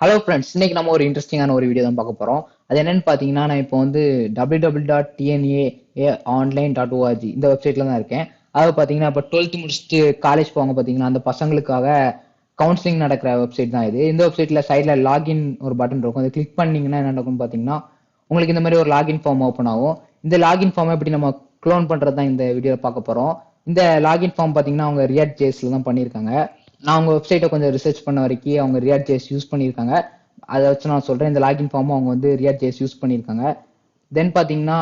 Hello friends, இன்னைக்கு நம்ம ஒரு இன்ட்ரெஸ்டிங்கான ஒரு வீடியோ தான் பார்க்க போறோம். அது என்னன்னு பார்த்தீங்கன்னா, நான் இப்போ வந்து www.tnaonline.org இந்த வெப்சைட்ல தான் இருக்கேன். அதாவது பார்த்தீங்கன்னா, இப்போ 12th முடிச்சுட்டு காலேஜ் போவாங்க பார்த்தீங்கன்னா, அந்த பசங்களுக்காக கவுன்சிலிங் நடக்கிற வெப்சைட் தான் இது. இந்த வெப்சைட்ல சைட்ல லாகின் ஒரு பட்டன் இருக்கும். அதை கிளிக் பண்ணீங்கன்னா என்ன நடக்கும்னு பார்த்தீங்கன்னா, உங்களுக்கு இந்த மாதிரி ஒரு லாகின் ஃபார்ம் ஓப்பன் ஆகும். இந்த லாகின் ஃபார்மை எப்படி நம்ம க்ளோன் பண்றது தான் இந்த வீடியோவில் பார்க்க போறோம். இந்த லாகின் ஃபார்ம் பார்த்தீங்கன்னா, அவங்க ரியாக்ட் ஜேஸ்ல தான் பண்ணியிருக்காங்க. நான் அவங்க வெப்சைட்டை கொஞ்சம் ரிசர்ச் பண்ண வரைக்கும் அவங்க ரியாக்ட் ஜேஸ் யூஸ் பண்ணியிருக்காங்க. அதை வச்சு நான் சொல்றேன். இந்த லாகின் ஃபார்மும் அவங்க வந்து ரியாக்ட் ஜேஸ் யூஸ் பண்ணியிருக்காங்க. தென் பாத்தீங்கன்னா,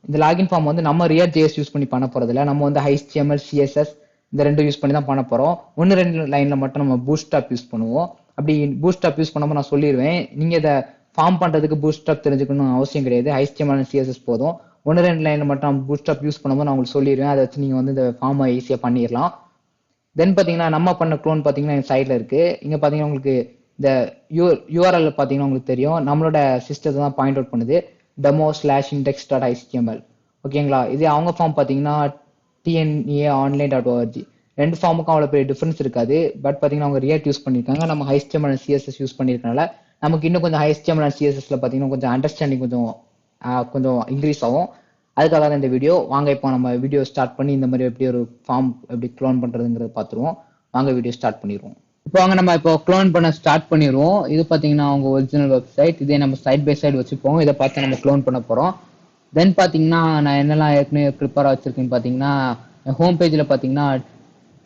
இந்த லாகின் ஃபார்ம் வந்து நம்ம ரியாக்ட் ஜேஎஸ் யூஸ் பண்ணி பண்ண போறது இல்ல. நம்ம வந்து HTML, CSS இந்த ரெண்டும் யூஸ் பண்ணி தான் பண்ண போறோம். ஒன்னு ரெண்டு லைன்ல மட்டும் நம்ம பூட்ஸ்ட்ராப் யூஸ் பண்ணுவோம். அப்படி பூட்ஸ்ட்ராப் யூஸ் பண்ணும்போது நான் சொல்லிடுவேன். நீங்க இதை ஃபார்ம் பண்றதுக்கு பூட்ஸ்ட்ராப் தெரிஞ்சுக்கணும் அவசியம் கிடையாது. HTML and CSS போதும். ஒன்னு ரெண்டு லைன்ல மட்டும் நம்ம பூட்ஸ்ட்ராப் யூஸ் பண்ணும்போது நான் உங்களுக்கு சொல்லிடுவேன். அதை வச்சு நீங்க வந்து இந்த ஃபார்மை ஈஸியா பண்ணிடலாம். தென் பாத்தீங்கன்னா நம்ம பண்ண க்ளோன் பாத்தீங்கன்னா சைட்ல இருக்கு. இங்க பாத்தீங்கன்னா உங்களுக்கு இந்த யூஆர்எல் பாத்தீங்கன்னா உங்களுக்கு தெரியும். நம்மளோட சிஸ்டத்தை தான் பாயிண்ட் அவுட் பண்ணுது. demo/index.html. ஓகேங்களா? இது அவங்க ஃபார்ம் பாத்தீங்கன்னா tnaonline.org. ரெண்டு ஃபார்முக்கும் அவ்வளவு பெரிய டிஃபரன்ஸ் இருக்காது. பட் பாத்தீங்கன்னா அவங்க ரியாக்ட் யூஸ் பண்ணிருக்காங்க. நம்ம HTML and CSS யூஸ் பண்ணிருக்கனால நமக்கு இன்னும் கொஞ்சம் HTML and CSSல பாத்தீங்கன்னா கொஞ்சம் அண்டர்ஸ்டாண்டிங் கொஞ்சம் இன்க்ரீஸ் ஆகும். அதுக்காக தான் இந்த வீடியோ. வாங்க இப்போ நம்ம வீடியோ ஸ்டார்ட் பண்ணி இந்த மாதிரி எப்படி ஒரு ஃபார்ம் எப்படி க்ளோன் பண்றதுங்கிறத பார்த்துருவோம். வாங்க வீடியோ ஸ்டார்ட் பண்ணிடுவோம். இப்போ வாங்க நம்ம இப்போ க்ளோன் பண்ண ஸ்டார்ட் பண்ணிடுவோம். இது பார்த்தீங்கன்னா அவங்க ஒரிஜினல் வெப்சைட். இதே நம்ம சைட் பை சைடு வச்சுப்போம். இதை பார்த்து நம்ம க்ளோன் பண்ண போறோம். தென் பார்த்தீங்கன்னா நான் என்னெல்லாம் ஏற்கனவே ப்ரிப்பேர் வச்சிருக்கேன்னு பார்த்தீங்கன்னா ஹோம் பேஜில் பார்த்தீங்கன்னா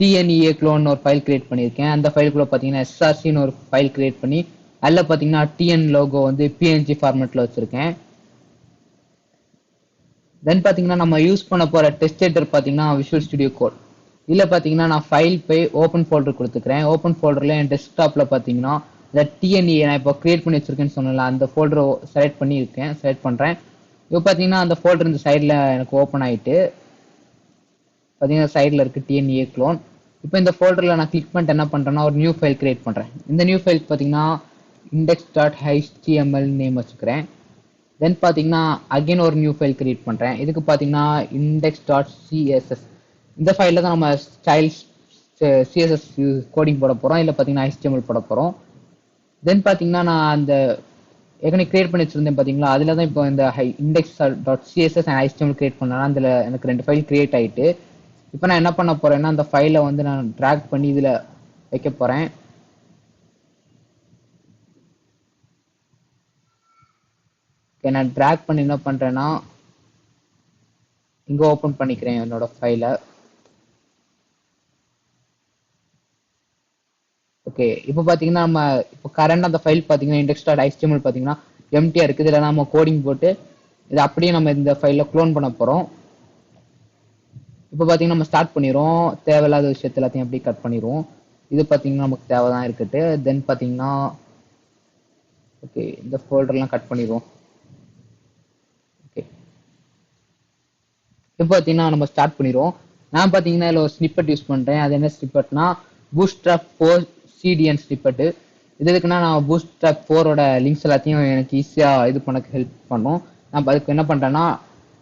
TNEA க்ளோன் ஒரு ஃபைல் கிரியேட் பண்ணியிருக்கேன். அந்த ஃபைலுக்குள்ள பார்த்தீங்கன்னா SRCன்னு ஒரு ஃபைல் கிரியேட் பண்ணி அதில் பார்த்தீங்கன்னா TN லோகோ வந்து PNG ஃபார்மேட்டில் வச்சிருக்கேன். தென் பாத்தீங்கன்னா நம்ம யூஸ் பண்ண போற டெஸ்ட் எடிட்டர் பாத்தீங்கன்னா விஷுவல் ஸ்டுடியோ கோட். இதுல பாத்தீங்கன்னா நான் ஃபைல் போய் ஓப்பன் ஃபோல்டர் கொடுத்துக்கிறேன். ஓப்பன் ஃபோல்டர்ல என் டெஸ்க்டாப்ல பாத்தீங்கன்னா இந்த TNEA நான் இப்போ கிரியேட் பண்ணி வச்சிருக்கேன்னு சொன்னல அந்த ஃபோல்டரை செலக்ட் பண்ணி இருக்கேன். செலக்ட் பண்றேன். இப்போ பாத்தீங்கன்னா அந்த ஃபோல்டர் இந்த சைட்ல எனக்கு ஓப்பன் ஆயிட்டு பாத்தீங்கன்னா சைட்ல இருக்கு TNEA க்ளோன். இப்போ இந்த ஃபோல்டர்ல நான் கிளிக் பண்ணிட்டு என்ன பண்றேன்னா ஒரு நியூ ஃபைல் கிரியேட் பண்றேன். இந்த நியூ ஃபைல் பாத்தீங்கன்னா index.html நேம் வச்சுக்கிறேன். தென் பாத்தீங்கன்னா அகைன் ஒரு நியூ ஃபைல் கிரியேட் பண்றேன். இதுக்கு பாத்தீங்கன்னா index.css இந்த ஃபைல்ல தான் நம்ம ஸ்டைல்ஸ் CSS கோடிங் போட போறோம். இல்ல பாத்தீங்கன்னா HTML போட போறோம். தென் பாத்தீங்கன்னா நான் அந்த ஏற்கனவே கிரியேட் பண்ணி வச்சிருந்தேன் பாத்தீங்களா, அதுல தான் இப்போ இந்த index.css and HTML கிரியேட் பண்ணா அதுல எனக்கு ரெண்டு ஃபைல் கிரியேட் ஆயிட்டு இப்போ நான் என்ன பண்ண போறேன்னா அந்த ஃபைலை வந்து நான் டிராக் பண்ணி இதுல வைக்க போறேன். நான் டிராக் பண்ணி என்ன பண்றேன்னா இங்க ஓபன் பண்ணிக்கிறேன் என்னோட ஃபைலை. ஓகே, இப்போ பாத்தீங்கன்னா நம்ம இப்போ கரண்ட் அந்த ஃபைல் பாத்தீங்கன்னா index.html பாத்தீங்கன்னா எம்டியா இருக்குது. இதுல நம்ம கோடிங் போட்டு இதை அப்படியே நம்ம இந்த ஃபைல்ல க்ளோன் பண்ண போறோம். இப்போ பாத்தீங்கன்னா நம்ம ஸ்டார்ட் பண்ணிடுவோம். தேவையில்லாத விஷயத்த எல்லாத்தையும் அப்படியே கட் பண்ணிடுவோம். இது பாத்தீங்கன்னா நமக்கு தேவைதான் இருக்கட்டு. தென் பாத்தீங்கன்னா ஓகே இந்த ஃபோல்டர்லாம் கட் பண்ணிடுவோம். ஓகே, இப்போ பாத்தீங்கன்னா நம்ம ஸ்டார்ட் பண்ணிடுவோம். நான் பாத்தீங்கன்னா இதுல ஒரு ஸ்னிப்பெட் யூஸ் பண்றேன். அது என்ன ஸ்னிப்பெட்னா பூட்ஸ்ட்ராப் 4 CDN ஸ்னிப்பெட். இது எதுக்குன்னா நான் பூட்ஸ்ட்ராப் 4ஓட லிங்க்ஸ் எல்லாத்தையும் எனக்கு ஈஸியா இது பண்ண ஹெல்ப் பண்ணும். நான் அதுக்கு என்ன பண்றேன்னா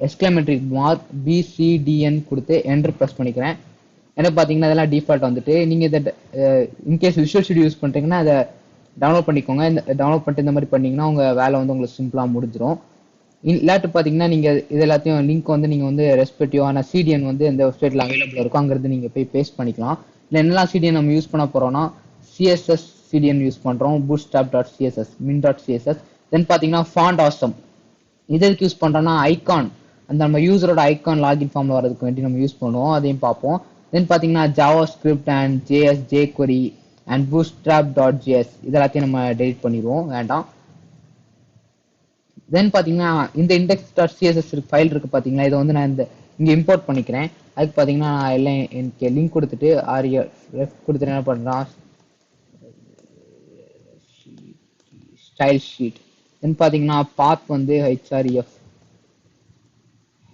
எக்ஸ்கிளமேட்டரி மார்க் BCDN கொடுத்து என்டர் பிரஸ் பண்ணிக்கிறேன். எனக்கு பாத்தீங்கன்னா அதெல்லாம் டிஃபால்ட் வந்துட்டு நீங்க இதை இன்கேஸ் விஷுவல் ஸ்டுடியோ யூஸ் பண்றீங்கன்னா அதை டவுன்லோட் பண்ணிக்கோங்க. இந்த டவுன்லோட் பண்ணிட்டு இந்த மாதிரி பண்ணீங்கன்னா உங்க வேலை வந்து உங்களுக்கு சிம்பிளா முடிஞ்சிடும். இல்லாட்டு பாத்தீங்கன்னா நீங்க இது எல்லாத்தையும் லிங்க் வந்து நீங்க வந்து ரெஸ்பெக்டிவான CDN வந்து இந்த வெப்சைட்ல அவைலபிள் இருக்கும். அங்கிருந்து நீங்க போய் பேஸ்ட் பண்ணிக்கலாம். இல்ல என்னெல்லாம் CDN நம்ம யூஸ் பண்ண போறோம்னா CSS CDN யூஸ் பண்றோம். bootstrap.css, min.css. தென் பாத்தீங்கன்னா ஃபாண்ட் ஆசம். இது எதுக்கு யூஸ் பண்றோம்னா ஐகான் அந்த நம்ம யூசரோட ஐகான் லாகின் ஃபார்ம்ல வரதுக்கு வேண்டி நம்ம யூஸ் பண்ணுவோம். அதையும் பார்ப்போம். தென் பாத்தீங்கன்னா JavaScript and JS jQuery and bootstrap.js இது எல்லாத்தையும் நம்ம டெலிட் பண்ணிடுவோம், வேண்டாம். தென் பாத்தீங்கன்னா இந்த index.css ஃபைல் இருக்கு பாத்தீங்களா, இதை வந்து நான் இங்க இம்போர்ட் பண்ணிக்கிறேன். அதுக்கு பாத்தீங்கன்னா நான் எல்லாம் எனக்கு லிங்க் கொடுத்துட்டு ரெஃப் கொடுத்துட்டு என்ன பண்றேன் ஸ்டைல் ஷீட். தென் பாத்தீங்கன்னா பாத் வந்து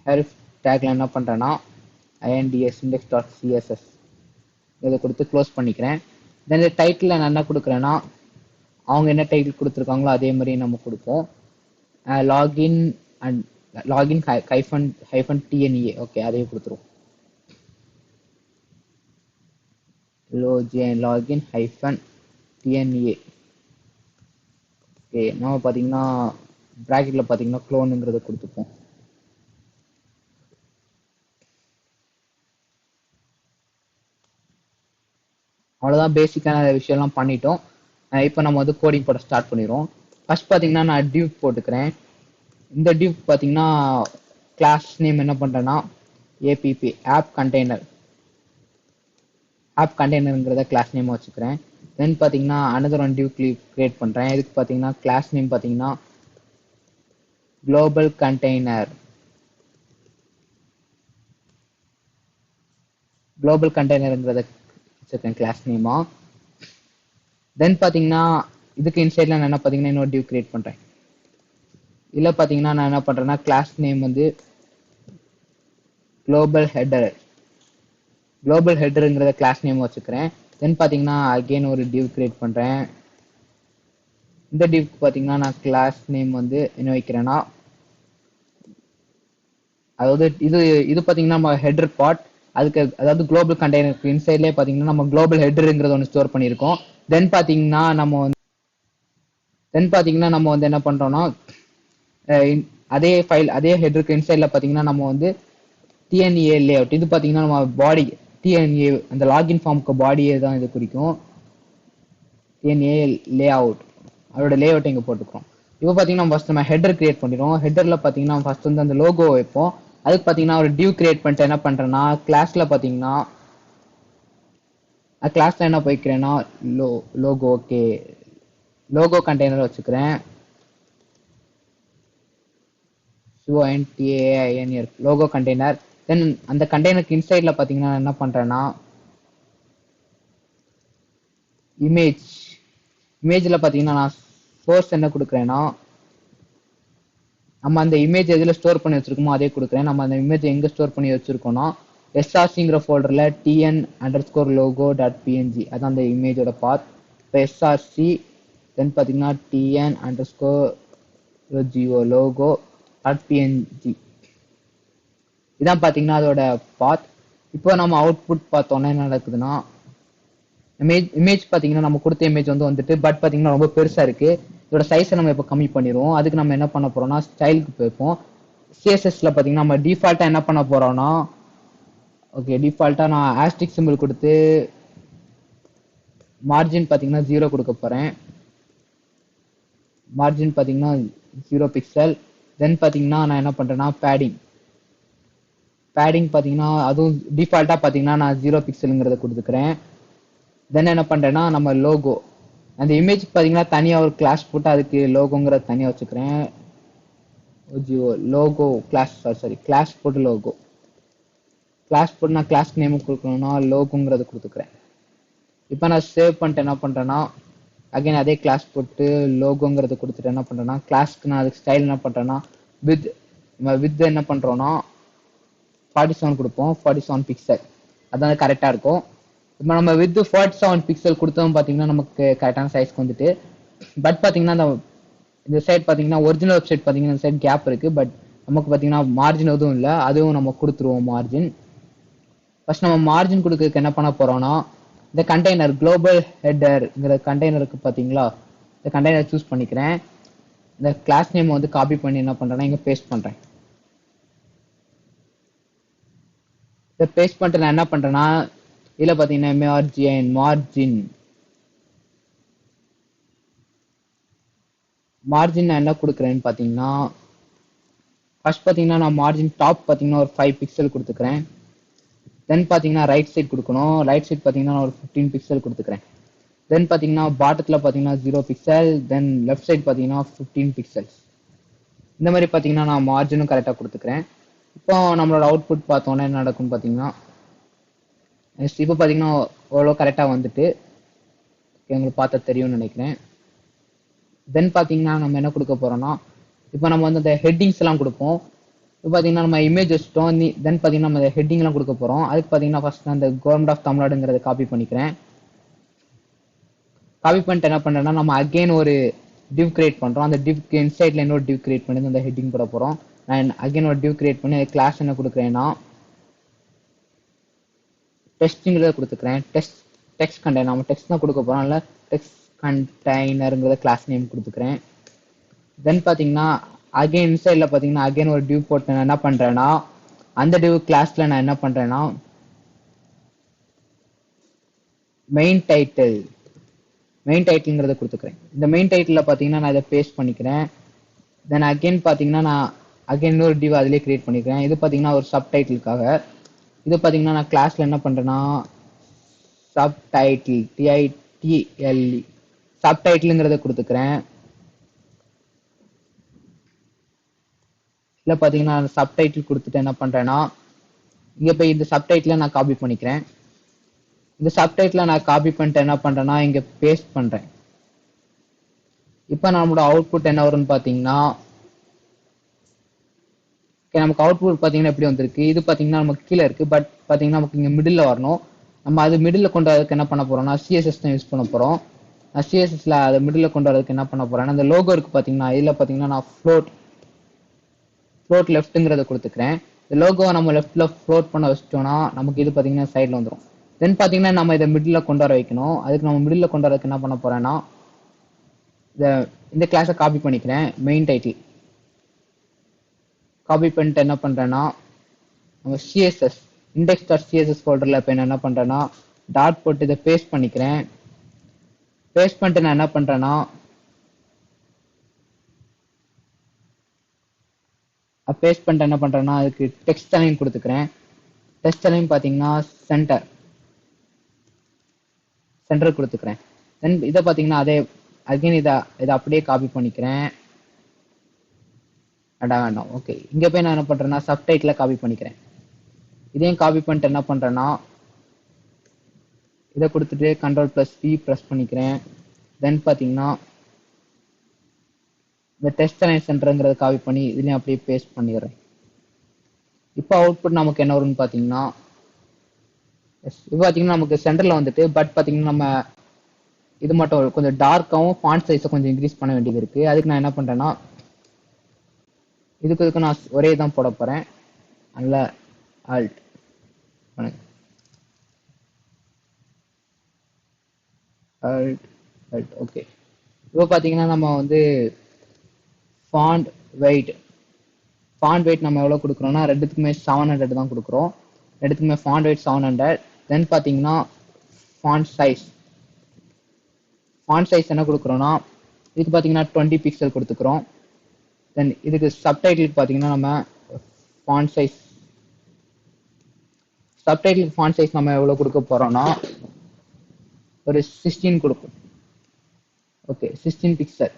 href டேக்ல என்ன பண்றேன்னா inds index.css இதை கொடுத்து க்ளோஸ் பண்ணிக்கிறேன். தென் இந்த டைட்டில் நான் என்ன கொடுக்குறேன்னா அவங்க என்ன டைட்டில் கொடுத்துருக்காங்களோ அதே மாதிரி நம்ம கொடுப்போம். Login and login hyphen TNEA. Okay, அதையும் கொடுத்துருவோம். Login hyphen TNEA. ஓகே, நம்ம பார்த்தீங்கன்னா ப்ராக்கெட்டில் பார்த்தீங்கன்னா க்ளோனுங்கிறத கொடுத்துப்போம். அவ்வளோதான், பேசிக்கான விஷயம்லாம் பண்ணிட்டோம். இப்போ நம்ம வந்து கோடிங் போட ஸ்டார்ட் பண்ணிடுவோம். ஃபர்ஸ்ட் பார்த்தீங்கன்னா நான் டிவ் போட்டுக்கிறேன். இந்த டிவ் பார்த்தீங்கன்னா கிளாஸ் நேம் என்ன பண்ணுறேன்னா ஏபிபி ஆப் கண்டெய்னருங்கிறத கிளாஸ் நேம் வச்சுக்கிறேன். தென் பார்த்தீங்கன்னா அனதர் ஒன் டிவ் கிரியேட் பண்ணுறேன். இதுக்கு பார்த்தீங்கன்னா கிளாஸ் நேம் பார்த்தீங்கன்னா குளோபல் கண்டெய்னருங்கிறத வச்சுருக்கேன் கிளாஸ் நேமா. தென் பார்த்தீங்கன்னா இதுக்கு இன்சைடில் நான் என்ன பார்த்தீங்கன்னா இன்னொரு டிவ் கிரியேட் பண்ணுறேன். இதில் பார்த்தீங்கன்னா நான் என்ன பண்ணுறேன்னா கிளாஸ் நேம் வந்து குளோபல் ஹெட்டருங்கிறத கிளாஸ் நேம் வச்சுக்கிறேன். தென் பார்த்தீங்கன்னா அகெயின் ஒரு டிவ் கிரியேட் பண்ணுறேன். இந்த டிவ்க்கு பார்த்தீங்கன்னா நான் கிளாஸ் நேம் வந்து என்ன வைக்கிறேன்னா, அதாவது இது பார்த்தீங்கன்னா நம்ம ஹெட்டர் பார்ட், அதுக்கு அதாவது குளோபல் கண்டெய்னருக்கு இன்சைட்லேயே பார்த்தீங்கன்னா நம்ம குளோபல் ஹெட்டருங்கிறத ஒன்று ஸ்டோர் பண்ணியிருக்கோம். தென் பார்த்தீங்கன்னா நம்ம வந்து என்ன பண்ணுறோம்னா அதே ஃபைல் அதே ஹெட்டருக்கு இன்சைடில் பார்த்தீங்கன்னா நம்ம வந்து டிஎன்ஏ லேஅவுட், இது பார்த்தீங்கன்னா நம்ம பாடி டிஎன்ஏ அந்த லாகின் ஃபார்முக்கு பாடியே தான் இது குறிக்கும். டிஎன்ஏ லேஅவுட் அதோட லேஅவுட் இங்கே போட்டுக்கிறோம். இப்போ பார்த்தீங்கன்னா ஃபர்ஸ்ட் நம்ம ஹெட்டர் கிரியேட் பண்ணிடுவோம். ஹெட்டரில் பார்த்தீங்கன்னா ஃபர்ஸ்ட் வந்து அந்த லோகோ வைப்போம். அதுக்கு பார்த்தீங்கன்னா ஒரு டிவ் கிரியேட் பண்ணிட்டு என்ன பண்ணுறேன்னா கிளாஸில் பார்த்தீங்கன்னா கிளாஸில் என்ன போய்க்கிறேன்னா லோகோ ஓகே லோகோ கண்டெய்னர் வச்சுக்கிறேன். Logo container. தென் அந்த கண்டெய்னருக்கு இன்சைடில் பார்த்தீங்கன்னா என்ன பண்ணுறேன்னா இமேஜில் பார்த்தீங்கன்னா நான் சோர்ஸ் என்ன கொடுக்குறேன்னா நம்ம அந்த இமேஜ் எதில் ஸ்டோர் பண்ணி வச்சிருக்கோமோ அதே கொடுக்குறேன். நம்ம அந்த இமேஜ் எங்கே ஸ்டோர் பண்ணி வச்சிருக்கோம்னா எஸ்ஆர்சிங்கிற ஃபோல்டரில் tn_logo.png அதான் அந்த இமேஜோட பாத். இப்போ எஸ்ஆர்சி தென் பார்த்தீங்கன்னா tn_geo logo.png இதான் பார்த்தீங்கன்னா அதோட பாத். இப்போ நம்ம அவுட்புட் பார்த்தோன்னா என்ன நடக்குதுன்னா இமேஜ் பார்த்தீங்கன்னா நம்ம கொடுத்த இமேஜ் வந்துட்டு பட் பார்த்தீங்கன்னா ரொம்ப பெருசாக இருக்கு. இதோட சைஸை நம்ம இப்போ கம்மி பண்ணிடுவோம். அதுக்கு நம்ம என்ன பண்ண போறோம்னா ஸ்டைலுக்கு போயிருப்போம். சிஎஸ்எஸ்ல பார்த்தீங்கன்னா நம்ம டிஃபால்ட்டாக என்ன பண்ண போறோம்னா ஓகே டிஃபால்ட்டாக நான் ஆஸ்டிக் சிம்பிள் கொடுத்து மார்ஜின் பார்த்தீங்கன்னா 0 கொடுக்க போறேன். மார்ஜின் பார்த்தீங்கன்னா 0 பிக்சல். தென் பார்த்தீங்கன்னா நான் என்ன பண்றேன்னா பேடிங் பார்த்தீங்கன்னா அதுவும் டிஃபால்ட்டாக பார்த்தீங்கன்னா நான் 0 பிக்சலுங்கிறத கொடுத்துக்கிறேன். தென் என்ன பண்றேன்னா நம்ம லோகோ அந்த இமேஜ் பார்த்தீங்கன்னா தனியாக ஒரு கிளாஸ் போட்டு அதுக்கு லோகோங்கிறத தனியாக வச்சுக்கிறேன். லோகோ கிளாஸ் போட்டு லோகோ கிளாஸ் போட்டு நான் கிளாஸ் நேம் கொடுக்கணும்னா லோகோங்கிறத கொடுத்துக்கிறேன். இப்போ நான் சேவ் பண்ணிட்டு என்ன பண்றேன்னா அகைன் அதே கிளாஸ் போட்டு லோகோங்கிறத கொடுத்துட்டு என்ன பண்றேன்னா கிளாஸ்க்கு நான் அதுக்கு ஸ்டைல் என்ன பண்றேன்னா வித் என்ன பண்றோம்னா 47 கொடுப்போம். 47 பிக்சல் அதான் கரெக்டா இருக்கும். இப்போ நம்ம வித் 47 பிக்சல் கொடுத்தோம் பார்த்தீங்கன்னா நமக்கு கரெக்டான சைஸ்க்கு வந்துட்டு. பட் பார்த்தீங்கன்னா இந்த சைட் பார்த்தீங்கன்னா ஒரிஜினல் வெப்சைட் பார்த்தீங்கன்னா இந்த சைட் கேப் இருக்கு. பட் நமக்கு பார்த்தீங்கன்னா மார்ஜின் எதுவும் இல்லை, அதுவும் நம்ம கொடுத்துருவோம் மார்ஜின். ஃபர்ஸ்ட் நம்ம மார்ஜின் கொடுக்கறதுக்கு என்ன பண்ண போறோம்னா இந்த கண்டெய்னர் குளோபல் ஹெட்டர்ங்கிற கண்டெய்னருக்கு பார்த்தீங்களா இந்த கண்டெய்னர் சூஸ் பண்ணிக்கிறேன். இந்த கிளாஸ் நேம் வந்து காப்பி பண்ணி என்ன பண்றேன்னா இங்க பேஸ்ட் பண்றேன். இதை பேஸ்ட் பண்ணிட்டு நான் என்ன பண்றேன்னா இதில் பார்த்தீங்கன்னா மார்ஜின் நான் என்ன கொடுக்குறேன்னு பார்த்தீங்கன்னா ஃபர்ஸ்ட் பார்த்தீங்கன்னா நான் மார்ஜின் டாப் பார்த்தீங்கன்னா ஒரு 5 பிக்சல் கொடுத்துக்கிறேன். தென் பார்த்தீங்கன்னா ரைட் சைட் கொடுக்கணும். ரைட் சைட் பார்த்தீங்கன்னா நான் ஒரு 15 பிக்சல் கொடுத்துக்கிறேன். தென் பார்த்தீங்கன்னா பாட்டத்தில் பார்த்தீங்கன்னா 0 பிக்சல். தென் லெஃப்ட் சைட் பார்த்தீங்கன்னா 15 பிக்சல்ஸ். இந்த மாதிரி பார்த்தீங்கன்னா நான் மார்ஜினும் கரெக்டாக கொடுத்துக்கிறேன். இப்போ நம்மளோட அவுட்புட் பார்த்தோன்னா என்ன நடக்கும்னு பார்த்தீங்கன்னா இப்போ பார்த்தீங்கன்னா ஓரளவு கரெக்டாக வந்துட்டு உங்களுக்கு பார்த்தா தெரியும்னு நினைக்கிறேன். தென் பார்த்தீங்கன்னா நம்ம என்ன கொடுக்க போறோம்னா இப்போ நம்ம வந்து அந்த ஹெட்டிங்ஸ் எல்லாம் கொடுப்போம். இப்போ பார்த்தீங்கன்னா நம்ம இமேஜ் வச்சுட்டோம். தென் பார்த்தீங்கன்னா நம்ம ஹெட்டிங் எல்லாம் கொடுக்க போறோம். அதுக்கு பார்த்தீங்கன்னா ஃபர்ஸ்ட் அந்த கவர்மெண்ட் ஆஃப் தமிழ்நாடுங்கிறத காப்பி பண்ணிக்கிறேன். காப்பி பண்ணிட்டு என்ன பண்றேன்னா நம்ம அகைன் ஒரு டிவ் கிரியேட் பண்றோம். அந்த டிவ்க்கு இன்சைட்ல இன்னொரு டிவ் கிரியேட் பண்ணி அந்த ஹெட்டிங் போட போறோம். நான் அகைன் ஒரு டிவ் கிரியேட் பண்ணி கிளாஸ் என்ன கொடுக்குறேன்னா டெஸ்ட்ங்கிறத கொடுத்துக்கிறேன். டெக்ஸ்ட் கண்டெய்னர் நம்ம டெக்ஸ்ட் தான் கொடுக்க போறோம். அதனால டெக்ஸ்ட் கண்டெய்னருங்கிறத கிளாஸ் நேம் கொடுத்துக்கிறேன். தென் பார்த்தீங்கன்னா அகைன் இன்சைடில் பார்த்தீங்கன்னா அகைன் ஒரு டிவ் போட்டு நான் என்ன பண்ணுறேன்னா அந்த டிவ் கிளாஸில் நான் என்ன பண்ணுறேன்னா மெயின் டைட்டில்ங்கிறத கொடுத்துக்கிறேன். இந்த மெயின் டைட்டிலில் பார்த்தீங்கன்னா நான் இதை பேஸ்ட் பண்ணிக்கிறேன். தென் அகைன் பார்த்தீங்கன்னா நான் அகைன் இன்னொரு டிவ் அதிலே கிரியேட் பண்ணிக்கிறேன். இது பார்த்தீங்கன்னா ஒரு சப் டைட்டிலுக்காக. இது பார்த்தீங்கன்னா நான் கிளாஸில் என்ன பண்ணுறேன்னா சப்டைட்டில் டிஐடிஎல்இ சப்டைட்டிலுங்கிறத கொடுத்துக்கிறேன். இல்லை பார்த்தீங்கன்னா நான் சப்டைட்டில் கொடுத்துட்டு என்ன பண்ணுறேன்னா இங்கே போய் இந்த சப்டைட்டிலை நான் காப்பி பண்ணிக்கிறேன். இந்த சப்டைட்டில் நான் காப்பி பண்ணிட்டு என்ன பண்ணுறேன்னா இங்கே பேஸ்ட் பண்ணுறேன். இப்போ நம்மளோட அவுட்புட் என்ன வரும்னு பார்த்தீங்கன்னா நமக்கு அவுட்புட் பார்த்தீங்கன்னா எப்படி வந்திருக்கு. இது பார்த்தீங்கன்னா நமக்கு கீழே இருக்குது. பட் பார்த்தீங்கன்னா நமக்கு இங்கே மிடில் வரணும். நம்ம அது மிடில் கொண்டு வரதுக்கு என்ன பண்ண போகிறோம்னா சிஎஸ்எஸ் தான் யூஸ் பண்ண போகிறோம். சிஎஸ்எஸ்ல அதை மிடில் கொண்டு வரதுக்கு என்ன பண்ண போகிறேன்னா இந்த லோகோ இருக்குது பார்த்தீங்கன்னா இதில் பார்த்தீங்கன்னா நான் ஃப்ளோட் லெஃப்ட்டுங்கிறத கொடுத்துக்கிறேன். இந்த லோகோவை நம்ம லெஃப்ட்டில் ஃப்ளோட் பண்ண வச்சிட்டோம்னா நமக்கு இது பார்த்தீங்கன்னா சைடில் வந்துடும். தென் பார்த்தீங்கன்னா நம்ம இதை மிடில் கொண்டு வர வைக்கணும். அதுக்கு நம்ம மிடில் கொண்டு வரதுக்கு என்ன பண்ண போகிறேன்னா இந்த கிளாஸை காப்பி பண்ணிக்கிறேன். மெயின் டைட்டில் காப்பி பண்ணிட்டு என்ன பண்ணுறேன்னா நம்ம சிஎஸ்எஸ் index.css ஃபோல்டரில் இப்போ என்ன பண்ணுறேன்னா டாட் போட்டு இதை பேஸ்ட் பண்ணிக்கிறேன். பேஸ்ட் பண்ணிட்டு நான் என்ன பண்ணுறேன்னா பேஸ்ட் பண்ணிட்டு என்ன பண்ணுறேன்னா அதுக்கு டெக்ஸ்ட் அலைன் கொடுத்துக்கிறேன். டெக்ஸ்ட் அலைன் பார்த்தீங்கன்னா சென்டர் கொடுத்துக்கிறேன். தென் இதை பார்த்தீங்கன்னா அகைன் இதை அப்படியே காப்பி பண்ணிக்கிறேன். வேண்டாம் ஓகே. இங்கே போய் நான் என்ன பண்ணுறேன்னா சப்டைட்டில் காப்பி பண்ணிக்கிறேன். இதையும் காப்பி பண்ணிட்டு என்ன பண்ணுறேன்னா இதை கொடுத்துட்டு Ctrl+V ப்ரெஸ் பண்ணிக்கிறேன். தென் பார்த்தீங்கன்னா இந்த டெக்ஸ்ட் அலைன் சென்டருங்கிறத காப்பி பண்ணி இதுலேயும் அப்படியே பேஸ்ட் பண்ணிடுறேன். இப்போ அவுட்புட் நமக்கு என்ன வரும்னு பார்த்தீங்கன்னா இப்போ பார்த்தீங்கன்னா நமக்கு சென்டரில் வந்துட்டு பட் பார்த்தீங்கன்னா நம்ம இது மட்டும் கொஞ்சம் டார்க்காகவும் ஃபாண்ட் சைஸை கொஞ்சம் இன்க்ரீஸ் பண்ண வேண்டியது இருக்குது. அதுக்கு நான் என்ன பண்ணுறேன்னா இதுக்கு நான் ஒரே தான் போட போகிறேன். நல்ல ஆல்ட் ஓகே. இப்போ பார்த்தீங்கன்னா நம்ம வந்து ஃபாண்ட் வெயிட் நம்ம எவ்வளோ கொடுக்குறோம்னா ரெண்டுத்துக்குமே 700 தான் கொடுக்குறோம். ரெண்டுத்துக்குமே ஃபாண்ட் வெயிட் 700. தென் பார்த்தீங்கன்னா ஃபாண்ட் சைஸ் என்ன கொடுக்குறோம்னா இதுக்கு பார்த்தீங்கன்னா 20 பிக்சல் கொடுத்துக்கிறோம். தென் இதுக்கு சப்டைட்டிலுக்கு பார்த்தீங்கன்னா நம்ம ஃபாண்ட் சைஸ் நம்ம எவ்வளோ கொடுக்க போகிறோம்னா ஒரு 16 கொடுக்கும். Okay 16 pixel.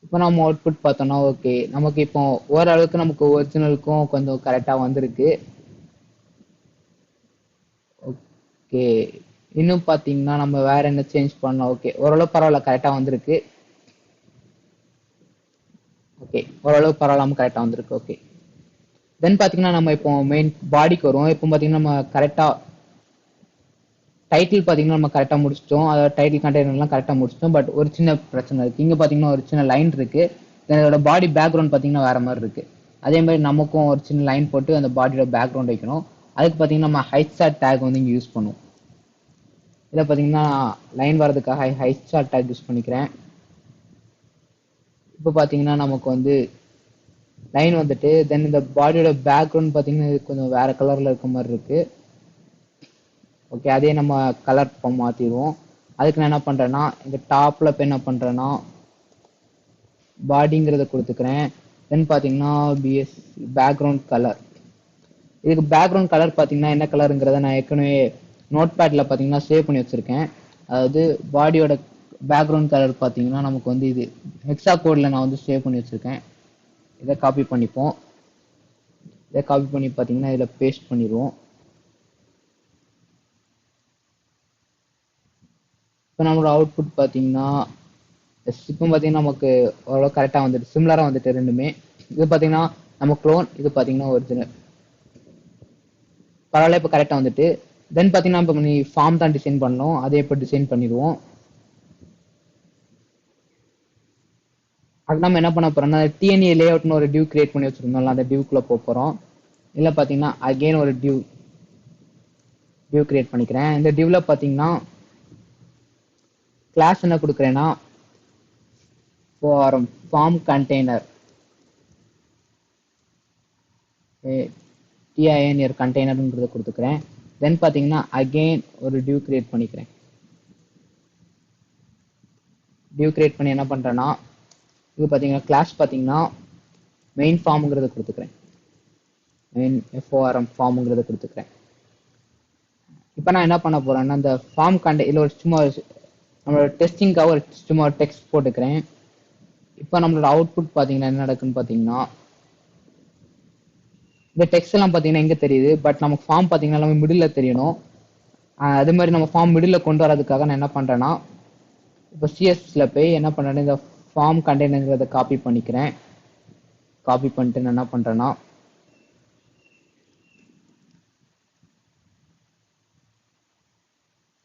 இப்போ நம்ம அவுட்புட் பார்த்தோம்னா ஓகே நமக்கு இப்போ ஓரளவுக்கு நமக்கு ஒரிஜினலுக்கும் கொஞ்சம் கரெக்டாக வந்திருக்கு. ஓகே இன்னும் பார்த்தீங்கன்னா நம்ம வேற என்ன சேஞ்ச் பண்ணோம். ஓகே ஓரளவு பரவாயில்ல கரெக்டாக வந்திருக்கு. ஓகே ஓரளவு பரவாயில்லாமல் கரெக்டாக வந்திருக்கு. ஓகே தென் பார்த்தீங்கன்னா நம்ம இப்போ மெயின் பாடிக்கு வரும். இப்போ பார்த்தீங்கன்னா நம்ம கரெக்டாக டைட்டில் பார்த்தீங்கன்னா நம்ம கரெக்டாக முடிச்சிட்டோம். அதாவது டைட்டில் கண்டெய்னர்லாம் கரெக்டாக முடிச்சிட்டோம். பட் ஒரு சின்ன பிரச்சனை இருக்குது. இங்கே பார்த்தீங்கன்னா ஒரு சின்ன லைன் இருக்குது. அதோட பாடி பேக்ரவுண்ட் பார்த்தீங்கன்னா வேறு மாதிரி இருக்குது. அதே மாதிரி நமக்கும் ஒரு சின்ன லைன் போட்டு அந்த பாடியோட பேக்ரவுண்ட் வைக்கணும். அதுக்கு பார்த்தீங்கன்னா நம்ம ஹைட்சார்ட் டேக் வந்து இங்கே யூஸ் பண்ணுவோம். இதில் பார்த்தீங்கன்னா லைன் வரதுக்காக ஹைட்சார்ட் டேக் யூஸ் பண்ணிக்கிறேன். இப்போ பார்த்தீங்கன்னா நமக்கு வந்து லைன் வந்துட்டு தென் இந்த பாடியோட பேக்ரவுண்ட் பார்த்தீங்கன்னா இது கொஞ்சம் வேறு கலரில் இருக்க மாதிரி இருக்குது. ஓகே அதே நம்ம கலர் மாற்றிடுவோம். அதுக்கு நான் என்ன பண்ணுறேன்னா இந்த டாப்பில் இப்போ என்ன பண்ணுறேன்னா பாடிங்கிறத கொடுத்துக்கிறேன். தென் பார்த்தீங்கன்னா பேக்ரவுண்ட் கலர். இதுக்கு பேக்ரவுண்ட் கலர் பார்த்தீங்கன்னா என்ன கலருங்கிறத நான் ஏற்கனவே நோட் பேடில் பார்த்தீங்கன்னா சேவ் பண்ணி வச்சுருக்கேன். அதாவது பாடியோட பேக்ரவுண்ட் கலர் பார்த்தீங்கன்னா நமக்கு வந்து இது ஹெக்ஸா கோடில் நான் வந்து சேவ் பண்ணி வச்சுருக்கேன். இதை காப்பி பண்ணிப்போம். இதை காப்பி பண்ணி பார்த்தீங்கன்னா இதில் பேஸ்ட் பண்ணிடுவோம். இப்போ நம்மளோட அவுட்புட் பார்த்தீங்கன்னா இப்போ பார்த்தீங்கன்னா நமக்கு ஓரளவு கரெக்டாக வந்துட்டு சிமிலராக வந்துட்டு ரெண்டுமே. இது பார்த்தீங்கன்னா நம்ம க்ளோன், இது பார்த்தீங்கன்னா ஒரிஜினல். பரவாயில்ல இப்போ கரெக்டாக வந்துட்டு. தென் பார்த்தீங்கன்னா இப்போ நீ ஃபார்ம் தான் டிசைன் பண்ணணும். அதை இப்போ டிசைன் பண்ணிடுவோம். அது நம்ம என்ன பண்ண போறோம்னா டிஎன்ஏ லேஅவுட்னு ஒரு டிவ் கிரியேட் பண்ணி வச்சிருந்தோம்ல அந்த டிவ்க்குள்ள போக போகிறோம். இல்லை பார்த்தீங்கன்னா அகெயின் ஒரு டிவ் கிரியேட் பண்ணிக்கிறேன். இந்த டிவ்ல பார்த்தீங்கன்னா கிளாஸ் என்ன கொடுக்குறேன்னா ஃபார்ம் கண்டெய்னர் TINR கண்டெய்னர்ங்கிறத கொடுத்துக்கிறேன். தென் பார்த்தீங்கன்னா அகெயின் ஒரு டிவ் கிரியேட் பண்ணிக்கிறேன். டிவ் கிரியேட் பண்ணி என்ன பண்ணுறேன்னா இது பார்த்தீங்கன்னா கிளாஸ் பார்த்தீங்கன்னா மெயின் ஃபார்முங்கிறத கொடுத்துக்கிறேன். மெயின் FORM ஃபார்முங்கிறத கொடுத்துக்கிறேன். இப்போ நான் என்ன பண்ண போறேன்னா இந்த ஃபார்ம் இதில் ஒரு சும்மா நம்மளோட டெஸ்டிங்காக ஒரு சும்மா டெக்ஸ்ட் போட்டுக்கிறேன். இப்போ நம்மளோட அவுட்புட் பார்த்தீங்கன்னா என்ன நடக்குன்னு பார்த்தீங்கன்னா இந்த டெக்ஸ்ட் எல்லாம் பார்த்தீங்கன்னா எங்கே தெரியுது, பட் நமக்கு ஃபார்ம் பார்த்தீங்கன்னா எல்லாமே மிடில் தெரியணும். அது மாதிரி நம்ம ஃபார்ம் மிடில் கொண்டு வரதுக்காக நான் என்ன பண்ணுறேன்னா இப்போ CSSல போய் என்ன பண்ணுறேன்னா இந்த ஃபார்ம் கண்டெய்னர்ங்கிறத காப்பி பண்ணிக்கிறேன். காப்பி பண்ணிட்டு நான் என்ன பண்ணுறேன்னா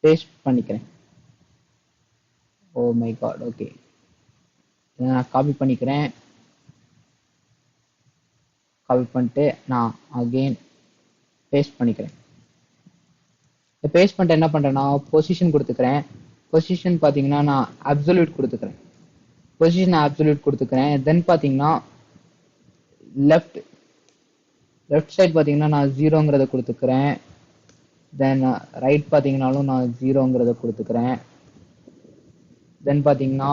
பேஸ்ட் பண்ணிக்கிறேன். Oh my God, okay. நான் காப்பி பண்ணிக்கிறேன். காப்பி பண்ணிட்டு நான் அகெயின் பேஸ்ட் பண்ணிக்கிறேன். பேஸ்ட் பண்ணிட்டு என்ன பண்ணுறேன்னா பொசிஷன் கொடுத்துக்கிறேன். பொசிஷன் பார்த்தீங்கன்னா நான் அப்சல்யூட் கொடுத்துக்கிறேன். பொசிஷன் அப்சல்யூட் கொடுத்துக்கிறேன். தென் பார்த்தீங்கன்னா லெஃப்ட் சைட் பார்த்தீங்கன்னா நான் 0ங்கிறத கொடுத்துக்கிறேன். தென் ரைட் பார்த்தீங்கன்னாலும் நான் 0ங்கிறத கொடுத்துக்கிறேன். தென் பார்த்தீங்கன்னா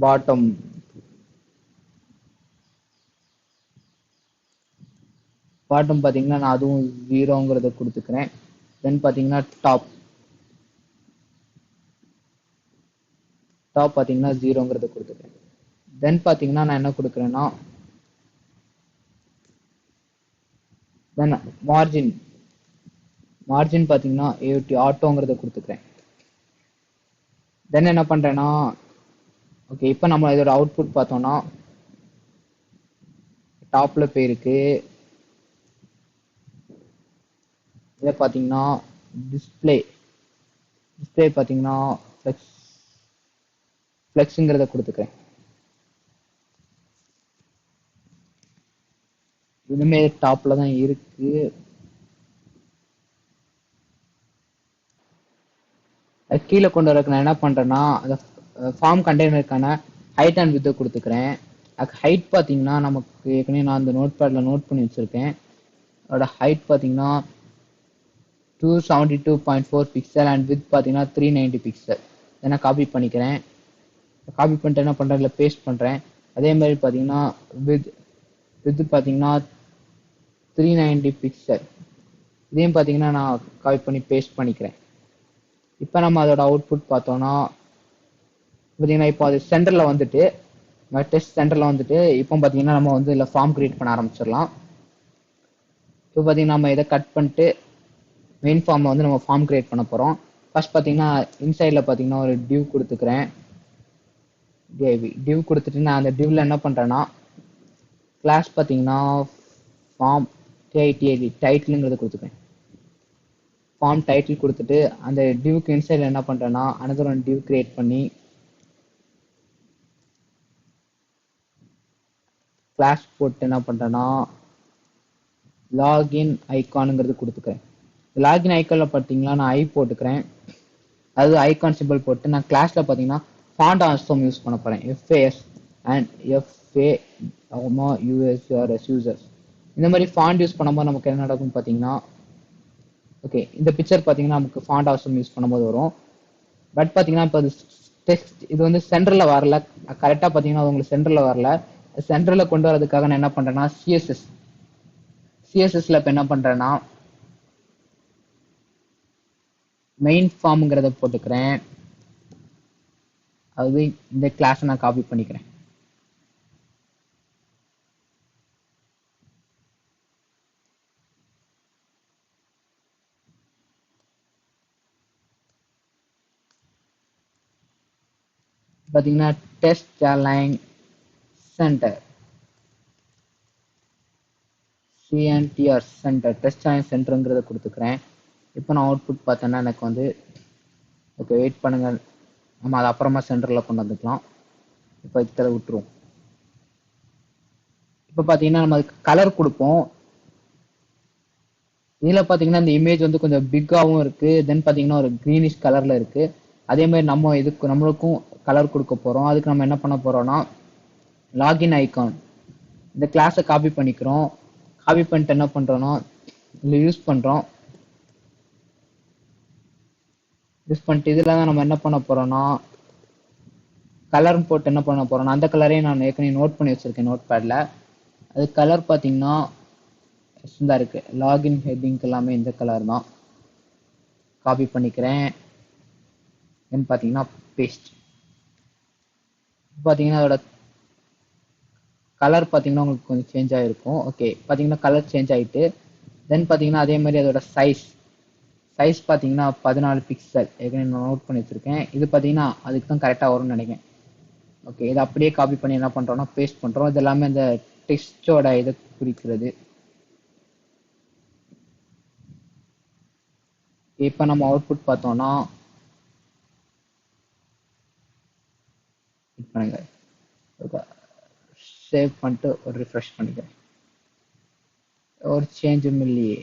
பாட்டம் பார்த்தீங்கன்னா நான் அதுவும் 0ங்கிறத கொடுத்துக்கிறேன். தென் பார்த்தீங்கன்னா டாப் பார்த்தீங்கன்னா 0ங்கிறத கொடுத்துக்கிறேன். தென் பார்த்தீங்கன்னா நான் என்ன கொடுக்குறேன்னா தென் மார்ஜின் பார்த்தீங்கன்னா ஆட்டோங்கிறத கொடுத்துக்கிறேன். தென் என்ன பண்றேன்னா ஓகே இப்போ நம்ம இதோட அவுட்புட் பார்த்தோம்னா டாப்ல போயிருக்கு. இதை பார்த்தீங்கன்னா டிஸ்பிளே பார்த்தீங்கன்னா ஃப்ளெக்ஸுங்கிறத கொடுத்துக்கிறேன். இனிமே டாப்ல தான் இருக்கு. கீழே கொண்டு வரக்கு நான் என்ன பண்றேன்னா அந்த ஃபார்ம் கண்டெய்னருக்கான ஹைட் அண்ட் வித்தை கொடுத்துக்கிறேன். ஹைட் பார்த்தீங்கன்னா நமக்கு ஏற்கனவே நான் அந்த நோட் பேட்ல நோட் பண்ணி வச்சிருக்கேன். அதோட ஹைட் பார்த்தீங்கன்னா 272.4 பிக்சல் அண்ட் வித் பார்த்தீங்கன்னா 390 பிக்சல். இதை நான் காப்பி பண்ணிக்கிறேன். காப்பி பண்ணிட்டு என்ன பண்றேன் இல்லை பேஸ்ட் பண்றேன். அதே மாதிரி பார்த்தீங்கன்னா வித் பார்த்தீங்கன்னா 390 பிக்சல். இதையும் பார்த்தீங்கன்னா நான் காப்பி பண்ணி பேஸ்ட் பண்ணிக்கிறேன். இப்போ நம்ம அதோட அவுட்புட் பார்த்தோம்னா பார்த்தீங்கன்னா இப்போ அது சென்டரில் வந்துட்டு டெஸ்ட் சென்டரில் வந்துட்டு இப்போ பார்த்தீங்கன்னா நம்ம வந்து இதில் ஃபார்ம் கிரியேட் பண்ண ஆரம்பிச்சிடலாம். இப்போ பார்த்தீங்கன்னா நம்ம இதை கட் பண்ணிட்டு மெயின் ஃபார்மில் வந்து நம்ம ஃபார்ம் கிரியேட் பண்ண போகிறோம். ஃபர்ஸ்ட் பார்த்தீங்கன்னா இன்சைடில் பார்த்தீங்கன்னா ஒரு டிவ் கொடுத்துக்கிறேன். டிவ் கொடுத்துட்டு நான் அந்த டிவ்ல என்ன பண்ணுறேன்னா கிளாஸ் பார்த்தீங்கன்னா ஃபார்ம் டைட்டிலுங்கிறத கொடுத்துக்கிறேன். ஃபார்ம் டைட்டில் கொடுத்துட்டு அந்த டிவ்க்கு இன்சைடில் என்ன பண்ணுறேன்னா அனதர் ஒன் டிவ் கிரியேட் பண்ணி கிளாஸ் போட்டு என்ன பண்ணுறேன்னா லாகின் ஐக்கானுங்கிறது கொடுத்துக்கிறேன். லாகின் ஐக்கானில் பார்த்தீங்கன்னா நான் ஐ போட்டுக்கிறேன். அது ஐகான் சிம்பிள் போட்டு நான் கிளாஸில் பார்த்தீங்கன்னா ஃபாண்ட் ஆல்சம் யூஸ் பண்ண போகிறேன். FAS and FAUSURS users. இந்த மாதிரி ஃபாண்ட் யூஸ் பண்ணும்போது நமக்கு என்ன நடக்கும்னு பார்த்தீங்கன்னா ஓகே இந்த பிக்சர் பார்த்தீங்கன்னா நமக்கு ஃபாண்ட் ஆல்சம் யூஸ் பண்ணும்போது வரும். பட் பார்த்தீங்கன்னா இப்போ டெக்ஸ்ட் இது வந்து சென்டரில் வரல. கரெக்டாக பார்த்தீங்கன்னா அது உங்களுக்கு சென்டரில் வரல. சென்டரில் கொண்டு வரதுக்காக நான் என்ன பண்ணுறேன்னா சிஎஸ்எஸ்ல இப்போ என்ன பண்ணுறேன்னா மெயின் ஃபார்ம்ங்கிறத போட்டுக்கிறேன். அது இந்த கிளாஸை நான் காப்பி பண்ணிக்கிறேன். பார்த்தீங்கன்னா test align center CNTR center test align சென்டருங்கிறத கொடுத்துக்கிறேன். இப்போ நான் அவுட்புட் பார்த்தேன்னா எனக்கு வந்து ஓகே வெயிட் பண்ணுங்க, நம்ம அதை அப்புறமா சென்டரில் கொண்டு வந்துக்கலாம். இப்போ இதில் விட்டுருவோம். இப்போ பார்த்தீங்கன்னா நம்ம அதுக்கு கலர் கொடுப்போம். இதில் பார்த்தீங்கன்னா இந்த இமேஜ் வந்து கொஞ்சம் பிக்காகவும் இருக்கு. தென் பார்த்தீங்கன்னா ஒரு க்ரீனிஷ் கலர்ல இருக்கு. அதே மாதிரி நம்ம இதுக்கு நம்மளுக்கும் கலர் கொடுக்க போறோம். அதுக்கு நம்ம என்ன பண்ண போறோம்னா லாகின் ஐகான் இந்த கிளாஸை காப்பி பண்ணிக்கிறோம். காப்பி பண்ணிட்டு என்ன பண்றோம்னா இல்லை யூஸ் பண்றோம். யூஸ் பண்ணிட்டு இதுல தான் நம்ம என்ன பண்ண போறோம்னா கலர் போட்டு என்ன பண்ண போறோம்னா அந்த கலரையும் நான் ஏற்கனவே நோட் பண்ணி வச்சிருக்கேன் நோட் பேட்ல. அது கலர் பார்த்தீங்கன்னா தான் இருக்கு. லாகின் ஹெட்டிங்க்கு எல்லாமே இந்த கலர் தான். காப்பி பண்ணிக்கிறேன். தென் பார்த்தீங்கன்னா பேஸ்ட். பார்த்தீங்கன்னா அதோட கலர் பார்த்தீங்கன்னா உங்களுக்கு கொஞ்சம் சேஞ்ச் ஆகிருக்கும். ஓகே, பார்த்தீங்கன்னா கலர் சேஞ்ச் ஆகிட்டு தென் பார்த்தீங்கன்னா அதே மாதிரி அதோட சைஸ் பார்த்தீங்கன்னா 14 பிக்சல் ஏற்கனவே நான் நோட் பண்ணி வச்சிருக்கேன். இது பார்த்தீங்கன்னா அதுக்கு தான் கரெக்டாக வரும்னு நினைக்கிறேன். ஓகே, இதை அப்படியே காப்பி பண்ணி என்ன பண்ணுறோம்னா பேஸ்ட் பண்ணுறோம். இது எல்லாமே அந்த டெக்ஸ்டோட இதை குறிக்கிறது. இப்போ நம்ம அவுட்புட் பார்த்தோம்னா பண்ணுங்க, சேவ் பண்ணிட்டு ஒரு ரிஃப்ரெஷ் பண்ணிக்கிறேன். ஒரு சேஞ்சும் இல்லையே.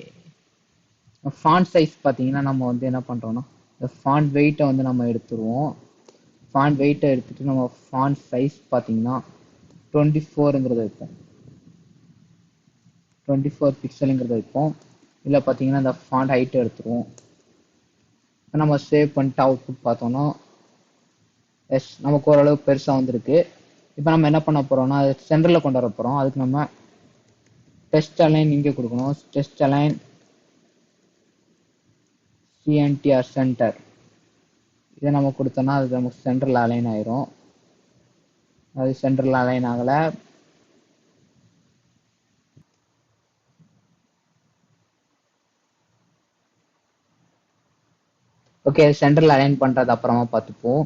ஃபாண்ட் சைஸ் பார்த்தீங்கன்னா நம்ம வந்து என்ன பண்ணுறோம்னா இந்த ஃபாண்ட் வெயிட்டை வந்து நம்ம எடுத்துருவோம். ஃபாண்ட் வெயிட்டை எடுத்துட்டு நம்ம ஃபாண்ட் சைஸ் பார்த்தீங்கன்னா 24ங்கிறத வைப்போம். 24 பிக்சலுங்கிறத வைப்போம். இல்லை பார்த்தீங்கன்னா இந்த ஃபாண்ட் ஹைட்டை எடுத்துருவோம். நம்ம சேவ் பண்ணிட்டு அவுட்புட் பார்த்தோம்னா எஸ் நமக்கு ஓரளவு பெருசாக வந்திருக்கு. இப்போ நம்ம என்ன பண்ண போகிறோம்னா அது சென்டரில் கொண்டு வர போகிறோம். அதுக்கு நம்ம டெஸ்ட் அலைன் இங்கே கொடுக்கணும். டெஸ்ட் அலைன் சிஎன்டிஆர் சென்டர் இதை நம்ம கொடுத்தோம்னா அது நமக்கு சென்டரில் அலைன் ஆயிரும். அது சென்டரில் அலைன் ஆகலை. ஓகே, சென்டரில் அலைன் பண்ணுறது அப்புறமா பார்த்துப்போம்.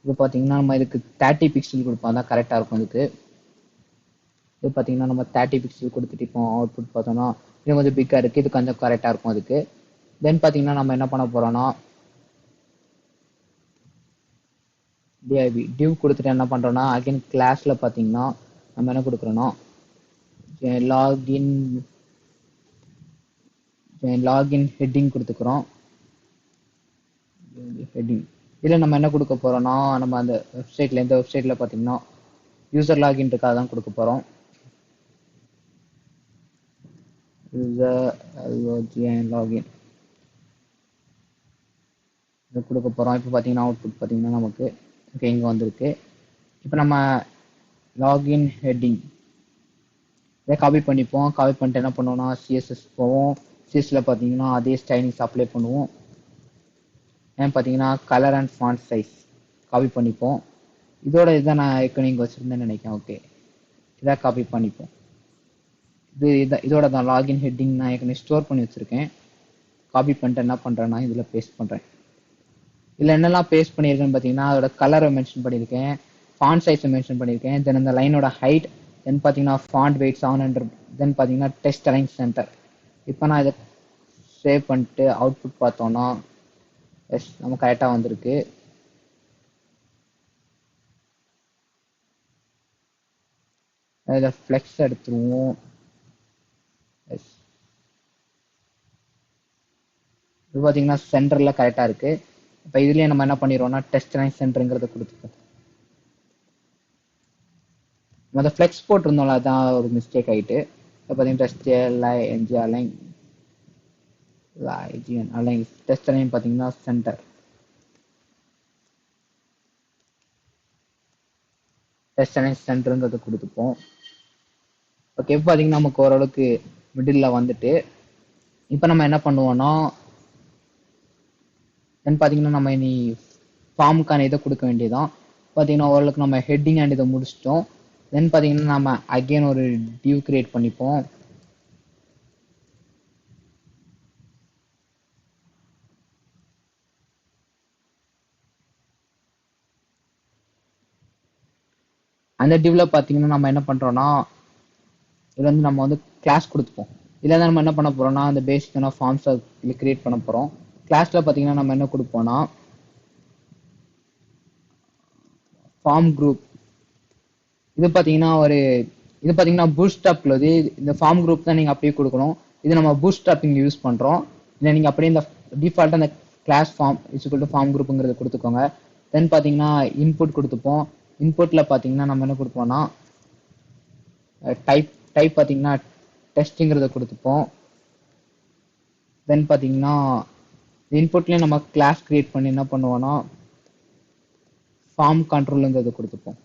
இது பார்த்தீங்கன்னா நம்ம இதுக்கு 30 பிக்சல் கொடுப்போம், தான் கரெக்டாக இருக்கும். இதுக்கு இது பார்த்தீங்கன்னா நம்ம 30 பிக்சல் கொடுத்துட்டு இப்போ அவுட்புட் பார்த்தோம்னா இது கொஞ்சம் பிக்காக இருக்குது. இது கொஞ்சம் கரெக்டாக இருக்கும் அதுக்கு. தென் பார்த்தீங்கன்னா நம்ம என்ன பண்ண போகிறோம்னா டிவ் கொடுத்துட்டு என்ன பண்ணுறோம்னா அகைன் கிளாஸில் பார்த்தீங்கன்னா நம்ம என்ன கொடுக்குறோன்னா லாகின் ஹெட்டிங் கொடுத்துக்கிறோம். ஹெட்டிங் இதில் நம்ம என்ன கொடுக்க போகிறோம்னா நம்ம அந்த வெப்சைட்டில் இந்த வெப்சைட்டில் பார்த்தீங்கன்னா யூசர் லாகின் இருக்கா தான் கொடுக்க போகிறோம். யூசர் லாகின் இது கொடுக்க போகிறோம். இப்போ பார்த்தீங்கன்னா அவுட்புட் பார்த்தீங்கன்னா நமக்கு ஓகே இங்கே வந்திருக்கு. இப்போ நம்ம லாகின் ஹெட்டிங் இதை காப்பி பண்ணிப்போம். காப்பி பண்ணிட்டு என்ன பண்ணுவோம்னா சிஎஸ்எஸ் போவோம். சிஎஸ்ல பார்த்தீங்கன்னா அதே ஸ்டைலிங்ஸ் அப்ளை பண்ணுவோம். ஏன் பார்த்தீங்கன்னா colour and font size copy பண்ணிப்போம். இதோட இதை நான் ஏற்கனவே இங்கே வச்சுருந்தேன்னு நினைக்கிறேன். ஓகே, இதை காப்பி பண்ணிப்போம். இதோட தான் லாகின் ஹெட்டிங் நான் ஏற்கனவே ஸ்டோர் பண்ணி வச்சுருக்கேன். காப்பி பண்ணிட்டு என்ன பண்ணுறேன்னா இதில் பேஸ்ட் பண்ணுறேன். இதில் என்னெல்லாம் பேஸ்ட் பண்ணியிருக்கேன்னு பார்த்தீங்கன்னா அதோட கலரை மென்ஷன் பண்ணியிருக்கேன், ஃபாண்ட் சைஸை மென்ஷன் பண்ணியிருக்கேன், தென் இந்த லைனோட ஹைட், தென் பார்த்தீங்கன்னா ஃபாண்ட் வெயிட் 700, தென் பார்த்தீங்கன்னா டெஸ்ட் அலைன் சென்டர். இப்போ நான் இதை சேவ் பண்ணிட்டு அவுட்புட் பார்த்தோன்னா எஸ் நம்ம கரெக்டாக வந்திருக்கு. அதில் ஃப்ளெக்ஸ் எடுத்துருவோம். எஸ் இது பார்த்தீங்கன்னா சென்டரில் கரெக்டாக இருக்குது. இப்போ இதுலேயே நம்ம என்ன பண்ணிடுவோம்னா டெஸ்ட் லைன் சென்டருங்கிறத கொடுத்துருக்கோம். நம்ம ஃப்ளெக்ஸ் போட்டிருந்தோம்ல அதான் ஒரு மிஸ்டேக் ஆகிட்டு. இப்போ பார்த்தீங்கன்னா டெஸ்ட் என்ஜி அலைன் அலைன் டெஸ்ட் அலைன் பார்த்தீங்கன்னா சென்டர் டெஸ்ட் அலைன் சென்டருங்கிறத கொடுத்துப்போம். ஓகே, இப்போ பார்த்தீங்கன்னா நமக்கு ஓரளவுக்கு மிடில் வந்துட்டு இப்போ நம்ம என்ன பண்ணுவோம்னா தென் பார்த்தீங்கன்னா நம்ம இனி ஃபார்முக்கான இதை கொடுக்க வேண்டியதான். பார்த்தீங்கன்னா ஓரளவுக்கு நம்ம ஹெட்டிங் அண்ட் இதை முடிச்சிட்டோம். தென் பார்த்தீங்கன்னா நம்ம அகைன் ஒரு டிவ் கிரியேட் பண்ணிப்போம். அந்த டிவ்ல பார்த்தீங்கன்னா நம்ம என்ன பண்ணுறோம்னா இதில் வந்து நம்ம வந்து கிளாஸ் கொடுத்துப்போம். இதில் நம்ம என்ன பண்ண போகிறோம்னா அந்த பேசிக்கான ஃபார்ம்ஸை கிரியேட் பண்ண போகிறோம். கிளாஸில் பார்த்தீங்கன்னா நம்ம என்ன கொடுப்போம்னா ஃபார்ம் குரூப் இது பார்த்தீங்கன்னா பூட்ஸ்ட்ராப் உள்ளது. இந்த ஃபார்ம் குரூப் தான் நீங்கள் அப்படியே கொடுக்கணும். இது நம்ம பூட்ஸ்ட்ராப் இங்கே யூஸ் பண்ணுறோம். இல்லை நீங்கள் அப்படியே இந்த டிஃபால்ட்டாக அந்த கிளாஸ் ஃபார்ம் ஃபார்ம் குரூப்புங்கிறத கொடுத்துக்கோங்க. தென் பார்த்தீங்கன்னா இன்புட் கொடுத்துப்போம். இன்புட்டில் பார்த்தீங்கன்னா நம்ம என்ன கொடுப்போம்னா டைப் டைப் பார்த்தீங்கன்னா டெஸ்ட்டுங்கிறத கொடுத்துப்போம். தென் பார்த்தீங்கன்னா இன்புட்லேயே நம்ம கிளாஸ் கிரியேட் பண்ணி என்ன பண்ணுவோம்னா ஃபார்ம் கண்ட்ரோலுங்கிறத கொடுத்துப்போம்.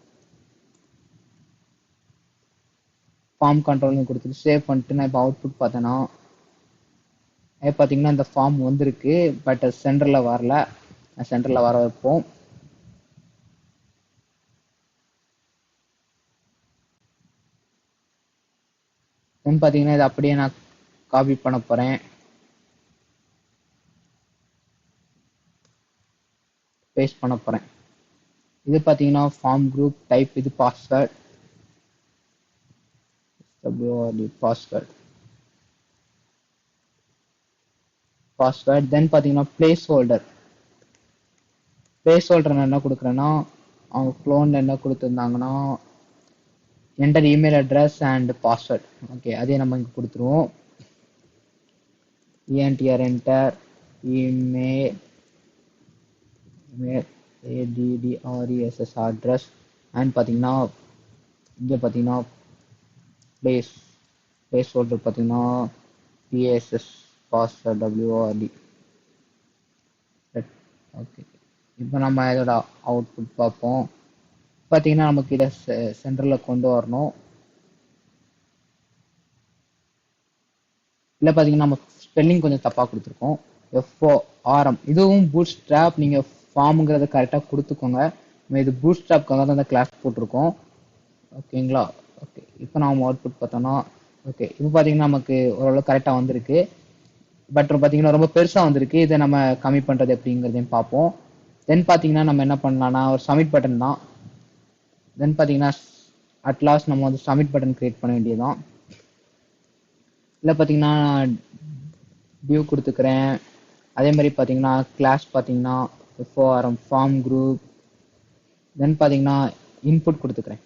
ஃபார்ம் கண்ட்ரோல்னு கொடுத்துட்டு சேவ் பண்ணிட்டு நான் இப்போ அவுட்புட் பார்த்தேன்னா பார்த்தீங்கன்னா இந்த ஃபார்ம் வந்திருக்கு. பட் சென்டரில் வரல. சென்டரில் வர வைப்போம். தென் பார்த்தீங்கன்னா இதை அப்படியே நான் காப்பி பண்ண போகிறேன். பேஸ்ட் பண்ண போகிறேன். இது பார்த்தீங்கன்னா ஃபார்ம் குரூப் டைப், இது பாஸ்வேர்ட், பாஸ்வேர்ட் பாஸ்வேர்ட். தென் பார்த்தீங்கன்னா பிளேஸ் ஹோல்டர். பிளேஸ் ஹோல்டர் நான் என்ன கொடுக்குறேன்னா அவங்க க்ளோன் என்ன கொடுத்துருந்தாங்கன்னா enter email address and password. Okay, அதே நம்ம இங்கே கொடுத்துருவோம். NTR enter email ADDRESS address and பார்த்தீங்கன்னா இங்கே பார்த்தீங்கன்னா பிளேஸ் ஹோல்டர் பார்த்தீங்கன்னா PSS பாஸ்வேர்ட் WORD. ஓகே, இப்போ நம்ம இதோட அவுட்புட் பார்ப்போம். பார்த்தீங்கன்னா நமக்கு இதை சென்டரில் கொண்டு வரணும். இல்லை பார்த்தீங்கன்னா நம்ம ஸ்பெல்லிங் கொஞ்சம் தப்பாக கொடுத்துருக்கோம். FORM இதுவும் பூட் ஸ்ட்ராப். நீங்கள் ஃபார்முங்கிறத கரெக்டாக கொடுத்துக்கோங்க. நம்ம இது பூட் ஸ்ட்ராப்காக தான் அந்த கிளாஸ் போட்டிருக்கோம். ஓகேங்களா? ஓகே, இப்போ நம்ம அவுட்புட் பார்த்தோம்னா ஓகே, இப்போ பார்த்தீங்கன்னா நமக்கு ஓரளவு கரெக்டாக வந்திருக்கு. பட் பார்த்தீங்கன்னா ரொம்ப பெருசாக வந்திருக்கு. இதை நம்ம கம்மி பண்ணுறது எப்படிங்கிறதையும் பார்ப்போம். தென் பார்த்தீங்கன்னா நம்ம என்ன பண்ணலாம்னா ஒரு சப்மிட் பட்டன் தான். தென் பார்த்தீங்கன்னா அட்லாஸ்ட் நம்ம வந்து சப்மிட் பட்டன் கிரியேட் பண்ண வேண்டியதுதான். இல்லை பார்த்தீங்கன்னா டியூ கொடுத்துக்கிறேன். அதே மாதிரி பார்த்தீங்கன்னா கிளாஸ் பார்த்தீங்கன்னா FORM ஃபார்ம் குரூப். தென் பார்த்தீங்கன்னா இன்புட் கொடுத்துக்கிறேன்.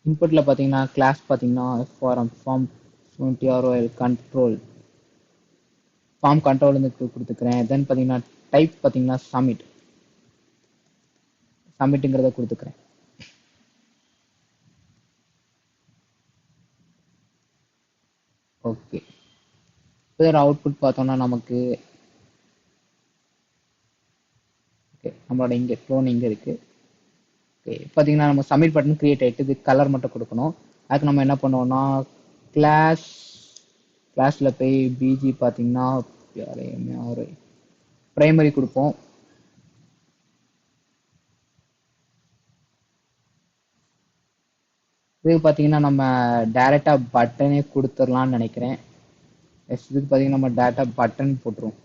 இன்புட்டில் பார்த்தீங்கன்னா கிளாஸ் பார்த்தீங்கன்னா FORM form control, form control வந்து கொடுத்துக்கிறேன். தென் பார்த்தீங்கன்னா டைப் பார்த்தீங்கன்னா சப்மிட்டுங்கிறத கொடுத்துக்கிறேன். ஓகே, இப்போ அவுட்புட் பார்த்தோம்னா நமக்கு ஓகே நம்மளோட இங்கே க்ளோன் இங்கே இருக்குது. ஓகே, பார்த்தீங்கன்னா நம்ம சப்மிட் பட்டன் கிரியேட் ஆகிட்டு இது கலர் மட்டும் கொடுக்கணும். அதுக்கு நம்ம என்ன பண்ணுவோம்னா கிளாஸில் போய் பிஜி பார்த்தீங்கன்னா ஒரு பிரைமரி கொடுப்போம். இதுக்கு பார்த்தீங்கன்னா நம்ம டேரெக்டாக பட்டனே கொடுத்துடலான்னு நினைக்கிறேன். இதுக்கு பார்த்தீங்கன்னா நம்ம டேரெக்டாக பட்டன் போட்டுருவோம்.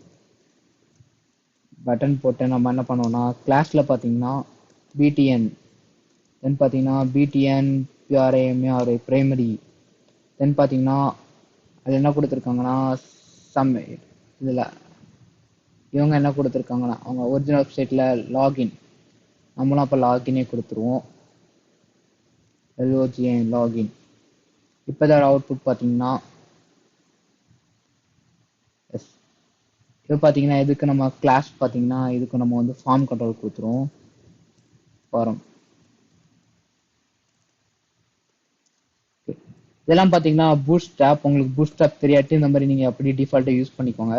பட்டன் போட்டு நம்ம என்ன பண்ணுவோம்னா கிளாஸில் பார்த்தீங்கன்னா BTN, தென் பார்த்தீங்கன்னா BTN PRIMAR பிரைமரி. தென் பார்த்தீங்கன்னா அது என்ன கொடுத்துருக்காங்கன்னா இதில் இவங்க என்ன கொடுத்துருக்காங்கன்னா அவங்க ஒரிஜினல் வெப்சைட்டில் லாகின், நம்மளும் அப்போ லாகினே கொடுத்துருவோம். LOGIN login. இப்போ இதோட அவுட்புட் பார்த்தீங்கன்னா எஸ். இப்போ பார்த்தீங்கன்னா இதுக்கு நம்ம கிளாஸ் பார்த்தீங்கன்னா இதுக்கு நம்ம வந்து ஃபார்ம் கண்ட்ரோல் கொடுத்துருவோம். ஃபார்ம் இதெல்லாம் பார்த்தீங்கன்னா பூட்ஸ்ட்ராப். உங்களுக்கு பூட்ஸ்ட்ராப் தெரியாட்டி இந்த மாதிரி நீங்கள் அப்படி டிஃபால்ட்டை யூஸ் பண்ணிக்கோங்க.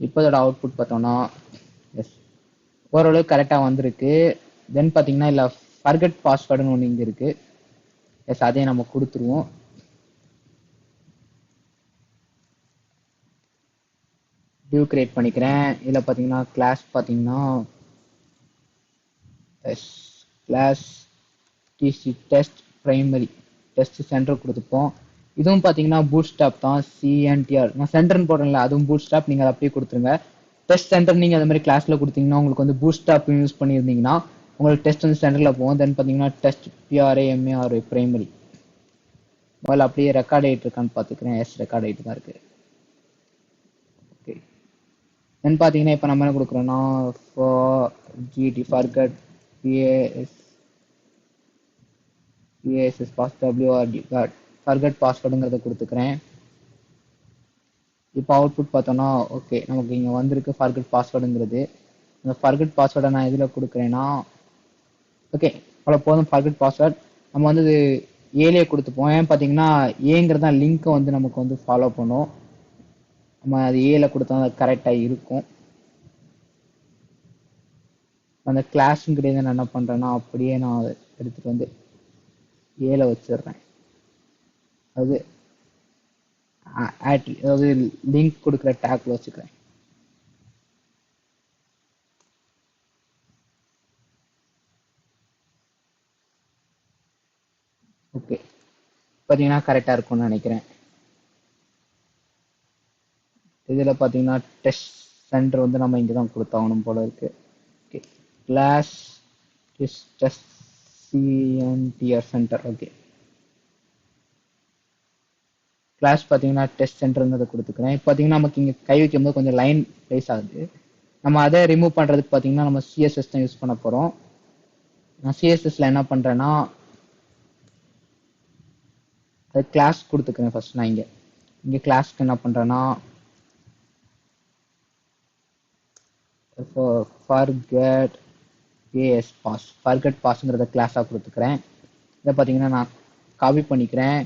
இப்போ இதோட அவுட்புட் பார்த்தோம்னா எஸ் ஓரளவு கரெக்டாக வந்திருக்கு. தென் பார்த்தீங்கன்னா இல்லை ஃபர்கட் பாஸ்வேர்டுன்னு ஒன்று இங்கே இருக்குது. எஸ், அதையும் நம்ம கொடுத்துருவோம். டியூ கிரியேட் பண்ணிக்கிறேன். இதில் பார்த்தீங்கன்னா கிளாஸ் பார்த்தீங்கன்னா S class DC test primary test center கொடுத்துப்போம். இதுவும் பார்த்தீங்கன்னா பூட் ஸ்டாப் தான். CNTR நான் சென்டர்னு போடுறேன்ல, அதுவும் பூட் ஸ்டாப். நீங்கள் அதை அப்படியே கொடுத்துருங்க. டெஸ்ட் சென்டர் நீங்கள் அது மாதிரி கிளாஸில் கொடுத்தீங்கன்னா உங்களுக்கு வந்து பூட் ஸ்டாப் யூஸ் பண்ணியிருந்தீங்கன்னா உங்களுக்கு டெஸ்ட் வந்து சென்டரில் போகும். தென் பார்த்தீங்கன்னா டெஸ்ட் PRIMAR பிரைமரி. முதல்ல அப்படியே ரெக்கார்ட் ஆகிட்டு இருக்கான்னு பார்த்துக்கிறேன். எஸ், ரெக்கார்ட் ஆகிட்டு தான் இருக்குது. ஓகே, தென் பார்த்தீங்கன்னா இப்போ நம்ம என்ன கொடுக்குறோன்னா forget PSS WORD forget பாஸ்வேர்டுங்கிறத கொடுத்துக்கிறேன். இப்போ அவுட்புட் பார்த்தோன்னா ஓகே நமக்கு இங்கே வந்திருக்கு forget பாஸ்வேர்டுங்கிறது. இந்த forget பாஸ்வேர்டை நான் இதில் கொடுக்குறேன்னா ஓகே அவ்வளோ போதும். forget password. நம்ம வந்து இது ஏலே கொடுத்துப்போம். ஏன் பார்த்தீங்கன்னா ஏங்கிறதா லிங்க்கை வந்து நமக்கு வந்து ஃபாலோ பண்ணும். நம்ம அது ஏல கொடுத்தா அது கரெக்டாக இருக்கும். அந்த கிளாஸுங்கிறது நான் என்ன பண்ணுறேன்னா அப்படியே நான் எடுத்துகிட்டு வந்து ஏல வச்சிடுறேன். அது அதாவது லிங்க் கொடுக்குற டேக்ல வச்சுக்கிறேன். ஓகே, பார்த்தீங்கன்னா கரெக்டாக இருக்கும்னு நினைக்கிறேன். இதில் பார்த்தீங்கன்னா டெஸ்ட் சென்டர் வந்து நம்ம இங்கே தான் கொடுத்தாகணும் போல இருக்கு. Okay, class test CNTR center. Okay, class பார்த்தீங்கன்னா டெஸ்ட் சென்டர்ங்கிறத கொடுத்துக்கிறேன். இப்போ பார்த்தீங்கன்னா நமக்கு இங்கே கை வைக்கும்போது கொஞ்சம் லைன் ப்ளேஸ் ஆகுது. நம்ம அதை ரிமூவ் பண்ணுறதுக்கு பார்த்தீங்கன்னா நம்ம சிஎஸ்எஸ் தான் யூஸ் பண்ண போகிறோம். நான் சிஎஸ்எஸ்ல என்ன பண்ணுறேன்னா அது கிளாஸ் கொடுத்துக்கிறேன். ஃபர்ஸ்ட் நான் இங்கே கிளாஸ்க்கு என்ன பண்ணுறேன்னா forget pass forget passங்கிறத கிளாஸாக கொடுத்துக்கிறேன். இதை பார்த்தீங்கன்னா நான் காப்பி பண்ணிக்கிறேன்.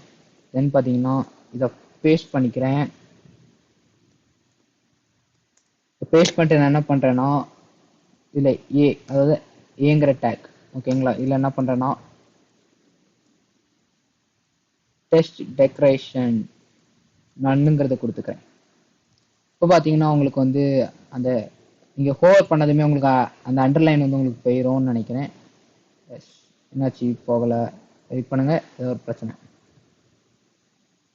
தென் பார்த்தீங்கன்னா இதை பேஸ்ட் பண்ணிக்கிறேன். பேஸ்ட் பண்ணிட்டு நான் என்ன பண்ணுறேன்னா இதில் அதாவது ஏங்கிற டேக். ஓகேங்களா, இதில் என்ன பண்ணுறேன்னா டெஸ்ட் டெக்கரேஷன் நன்னுங்கிறத கொடுத்துக்கிறேன். இப்போ பார்த்தீங்கன்னா உங்களுக்கு வந்து அந்த நீங்கள் ஹோவர் பண்ணதுமே உங்களுக்கு அந்த அண்டர்லைன் வந்து உங்களுக்கு போயிடும்னு நினைக்கிறேன். என்னாச்சு போகலை, வெயிட் பண்ணுங்க, ஏதோ ஒரு பிரச்சனை.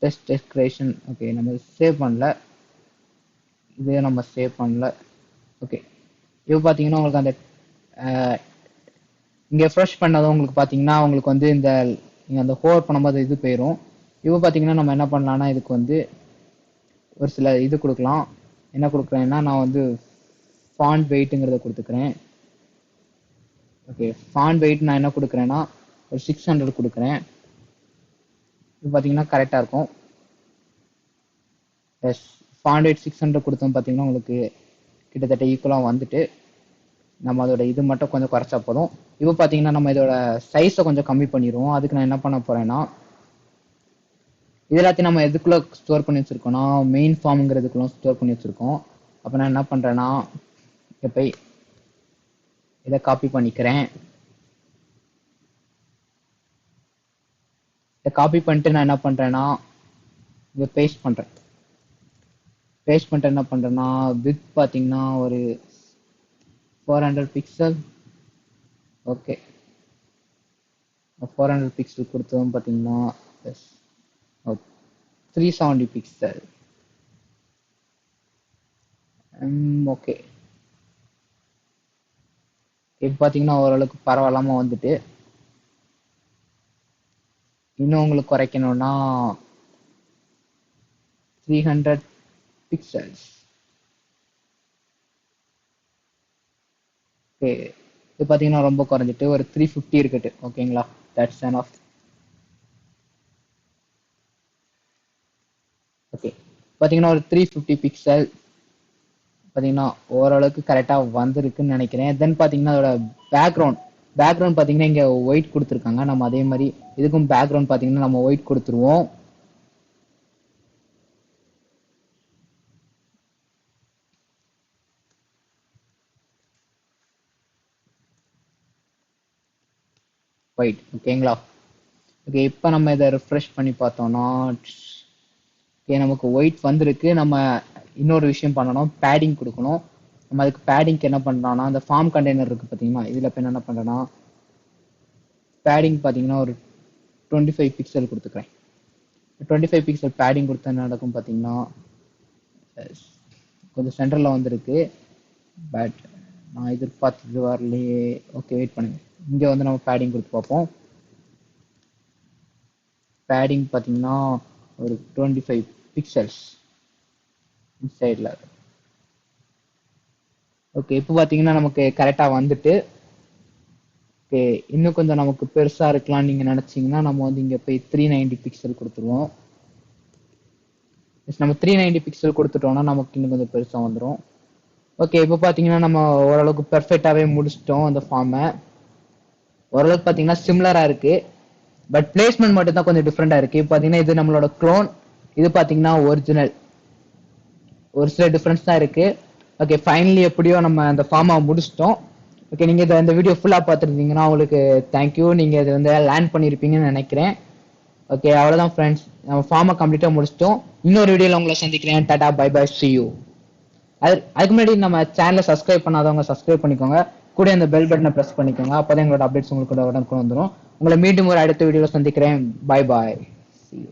Test decoration. ஓகே, நம்ம சேவ் பண்ணல, இதே நம்ம சேவ் பண்ணல. ஓகே, இப்போ பார்த்தீங்கன்னா உங்களுக்கு அந்த இங்கே ஃப்ரெஷ் பண்ணதும் உங்களுக்கு பார்த்தீங்கன்னா உங்களுக்கு வந்து இந்த நீங்கள் அந்த ஹோவர் பண்ணும்போது இது போயிடும். இப்போ பார்த்தீங்கன்னா நம்ம என்ன பண்ணலாம்னா இதுக்கு வந்து ஒரு சில இது கொடுக்கலாம். என்ன கொடுக்குறேன்னா நான் வந்து ஃபாண்ட் வெயிட்டுங்கிறத கொடுத்துக்கிறேன். ஓகே, ஃபாண்ட் வெயிட் நான் என்ன கொடுக்குறேன்னா ஒரு 600 கொடுக்குறேன். இது பார்த்தீங்கன்னா கரெக்டாக இருக்கும். எஸ், ஃபாண்ட் வெயிட் 600 கொடுத்தோம். பார்த்தீங்கன்னா உங்களுக்கு கிட்டத்தட்ட ஈக்குவலாக வந்துட்டு நம்ம அதோட இது மட்டும் கொஞ்சம் குறைச்சா போதும். இப்போ பார்த்தீங்கன்னா நம்ம இதோட சைஸை கொஞ்சம் கம்மி பண்ணிடுவோம். அதுக்கு நான் என்ன பண்ண போறேன்னா இது எல்லாத்தையும் நம்ம எதுக்குள்ள ஸ்டோர் பண்ணி வச்சிருக்கோம்னா மெயின் ஃபார்ம்ங்கிறதுக்குள்ள ஸ்டோர் பண்ணி வச்சிருக்கோம். அப்போ நான் என்ன பண்றேன்னா இதை போய் இதை காப்பி பண்ணிக்கிறேன். இதை காப்பி பண்ணிட்டு நான் என்ன பண்றேன்னா இதை பேஸ்ட் பண்றேன். பேஸ்ட் பண்ணிட்டு என்ன பண்றேன்னா வித் பார்த்தீங்கன்னா ஒரு 400 பிக்சல். ஓகே, 400 பிக்சல் கொடுத்ததும் பார்த்தீங்கன்னா 370 பிக்சல். ஓகே, இப்போ பார்த்தீங்கன்னா ஓரளவுக்கு பரவாயில்லாம வந்துட்டு. இன்னும் உங்களுக்கு குறைக்கணும்னா 300 பிக்சல்ஸ். ஓகே, இது பார்த்தீங்கன்னா ரொம்ப குறைஞ்சிட்டு ஒரு 350 இருக்கட்டு. ஓகேங்களா, தட்ஸ் எனஃப். ஓகே, பார்த்தீங்கன்னா ஒரு 350 பிக்சல் பார்த்தீங்கன்னா ஓரளவுக்கு கரெக்டாக வந்திருக்குன்னு நினைக்கிறேன். தென் பார்த்தீங்கன்னா அதோட பேக்ரவுண்ட் பார்த்தீங்கன்னா இங்கே ஒயிட் கொடுத்துருக்காங்க. நம்ம அதே மாதிரி இதுக்கும் பேக்ரவுண்ட் பார்த்தீங்கன்னா நம்ம ஒயிட் கொடுத்துருவோம். ஒயிட். ஓகேங்களா, ஓகே, இப்போ நம்ம இதை ரிஃப்ரெஷ் பண்ணி பார்த்தோம்னா ஓகே நமக்கு ஒயிட் வந்திருக்கு. நம்ம இன்னொரு விஷயம் பண்ணணும், பேடிங் கொடுக்கணும். நம்ம அதுக்கு பேடிங்க்கு என்ன பண்ணலாம்னா அந்த ஃபார்ம் கண்டெய்னர் இருக்கு பார்த்தீங்கன்னா இதில் இப்போ என்ன பண்ணுறேன்னா பேடிங் பார்த்தீங்கன்னா ஒரு 25 பிக்சல் கொடுத்துக்கிறேன். 25 பிக்சல் பேடிங் கொடுத்தா என்ன நடக்கும் பார்த்தீங்கன்னா கொஞ்சம் சென்டரில் வந்திருக்கு. பட் நான் எதிர்பார்த்தது வரலையே. ஓகே, வெயிட் பண்ணுங்க, இங்கே வந்து நம்ம பேடிங் கொடுத்து பார்ப்போம். பேடிங் பார்த்தீங்கன்னா ஒரு 25 பிக்சல்ஸ் சைடில். ஓகே, இப்போ பார்த்தீங்கன்னா நமக்கு கரெக்டாக வந்துட்டு. ஓகே, இன்னும் கொஞ்சம் நமக்கு பெருசாக இருக்கலாம்னு நீங்கள் நினச்சிங்கன்னா நம்ம வந்து இங்கே போய் 390 பிக்சல் கொடுத்துருவோம். நம்ம 390 பிக்சல் கொடுத்துட்டோம்னா நமக்கு இன்னும் கொஞ்சம் பெருசாக வந்துடும். ஓகே, இப்போ பார்த்தீங்கன்னா நம்ம ஓரளவுக்கு பெர்ஃபெக்டாகவே முடிச்சிட்டோம் அந்த ஃபார்மை. ஓரளவுக்கு பார்த்தீங்கன்னா சிம்லராக இருக்குது. பட் பிளேஸ்மெண்ட் மட்டும் தான் கொஞ்சம் டிஃப்ரெண்டா இருக்கு. பாத்தீங்கன்னா இது நம்மளோட க்ளோன், இது பாத்தீங்கன்னா ஒரிஜினல். ஒரு சில டிஃபரன்ஸ் தான் இருக்கு. ஓகே, ஃபைனலி எப்படியோ நம்ம அந்த ஃபார்மை முடிச்சிட்டோம். ஓகே, நீங்க இந்த வீடியோ ஃபுல்லா பார்த்துருந்தீங்கன்னா உங்களுக்கு தேங்க்யூ. நீங்க இதை வந்து லேர்ன் பண்ணியிருப்பீங்கன்னு நினைக்கிறேன். ஓகே, அவ்வளவுதான் ஃப்ரெண்ட்ஸ், நம்ம ஃபார்மை கம்ப்ளீட்டா முடிச்சிட்டோம். இன்னொரு வீடியோல உங்களை சந்திக்கிறேன். டாடா பை பை, see you. அதுக்கு முன்னாடி நம்ம சேனலை சப்ஸ்கிரைப் பண்ணாதவங்க சப்ஸ்கிரைப் பண்ணிக்கோங்க. கூட இந்த பெல் பட்டனை பிரஸ் பண்ணிக்கோங்க. அப்பதான் எங்களோட அப்டேட்ஸ் உங்களுக்கு உடனுக்குடன் வந்துடும். உங்களை மீண்டும் ஒரு அடுத்த வீடியோல சந்திக்கிறேன். Bye bye, see you.